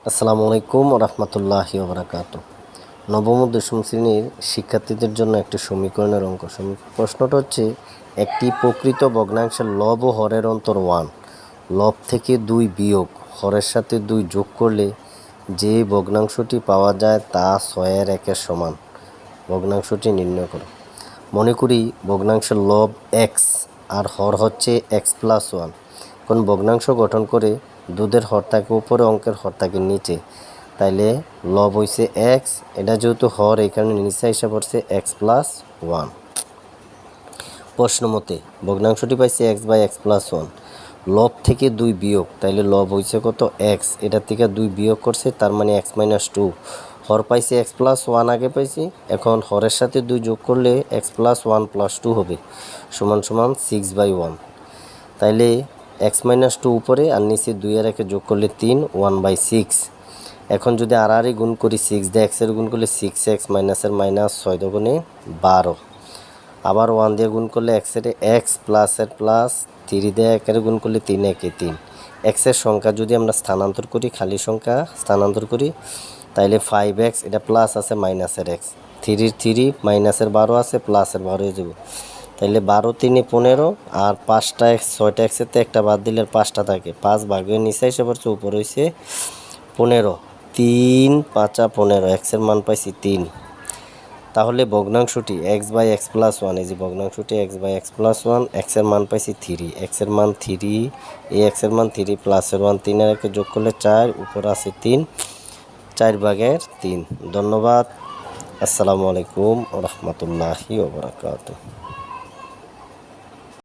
আসসালামু আলাইকুম রহমতুল্লাহি ওবরাকাতুহ। নবম ও দশম শ্রেণীর শিক্ষার্থীদের জন্য একটি সমীকরণের অঙ্ক। প্রশ্নটা হচ্ছে, একটি প্রকৃত ভগ্নাংশের লব ও হরের অন্তর 1, লব থেকে 2 বিয়োগ হরের সাথে 2 যোগ করলে যে ভগ্নাংশটি পাওয়া যায় তা 6/1 সমান। ভগ্নাংশটি নির্ণয় করো। মনে করি ভগ্নাংশের লব এক্স আর হর হচ্ছে x+1। কোন ভগ্নাংশ গঠন করে দুধের হর থাকে উপরে, অঙ্কের হর থাকে নিচে, তাইলে লব হইছে এক্স, এটা যেহেতু হর এখানে নিচে হিসাব পড়ছে x+1। প্রশ্ন মতে ভগ্নাংশটি পাইছে x/x+1, লব থেকে 2 বিয়োগ, তাইলে লব হইছে কত এক্স, এটার থেকে 2 বিয়োগ করছে, তার মানে x-2। হর পাইছে x+1 আগে পাইছি, এখন হরের সাথে 2 যোগ করলে x+1+2 হবে সমান সমান 6/1। তাইলে x-2 উপরে আর নিচে 2 আর 1 যোগ করলে 3, 1/6। এখন যদি আড়াআড়ি গুণ করি, 6 দিয়ে এক্সের গুণ করলে 6x, মাইনাসের মাইনাস, 6 দুগুণে 12। আবার 1 দিয়ে গুণ করলে এক্সের এক্স, প্লাসের প্লাস, 3 দিয়ে 1 গুণ করলে 3 একে 3। এক্সের সংখ্যা যদি আমরা স্থানান্তর করি, খালি সংখ্যা স্থানান্তর করি, তাইলে 5x, এটা প্লাস আছে মাইনাসের x, 3 3, মাইনাসের 12 আছে, প্লাসের 12 হয়ে যাবে। তাইলে 12 3 15, আর 5টা এক্স, 6টা এক্সের তো একটা বাদ দিলে 5টা থাকে, 5 ভাগের নিচে এসে পড়ছে, উপর হয়েছে 15, 3 5 15, এক্সের মান পাইছি 3। তাহলে ভগ্নাংশটি x/x+1, এই যে ভগ্নাংশটি x/x+1, এক্সের মান পাইছি 3, এক্সের মান 3, এই এক্সের মান 3, প্লাসের 1 3 আর 1 যোগ করলে 4, উপর আছে 3, 4/3। ধন্যবাদ। আসসালামু আলাইকুম রহমতুল্লাহি ওবরাকাতুহ।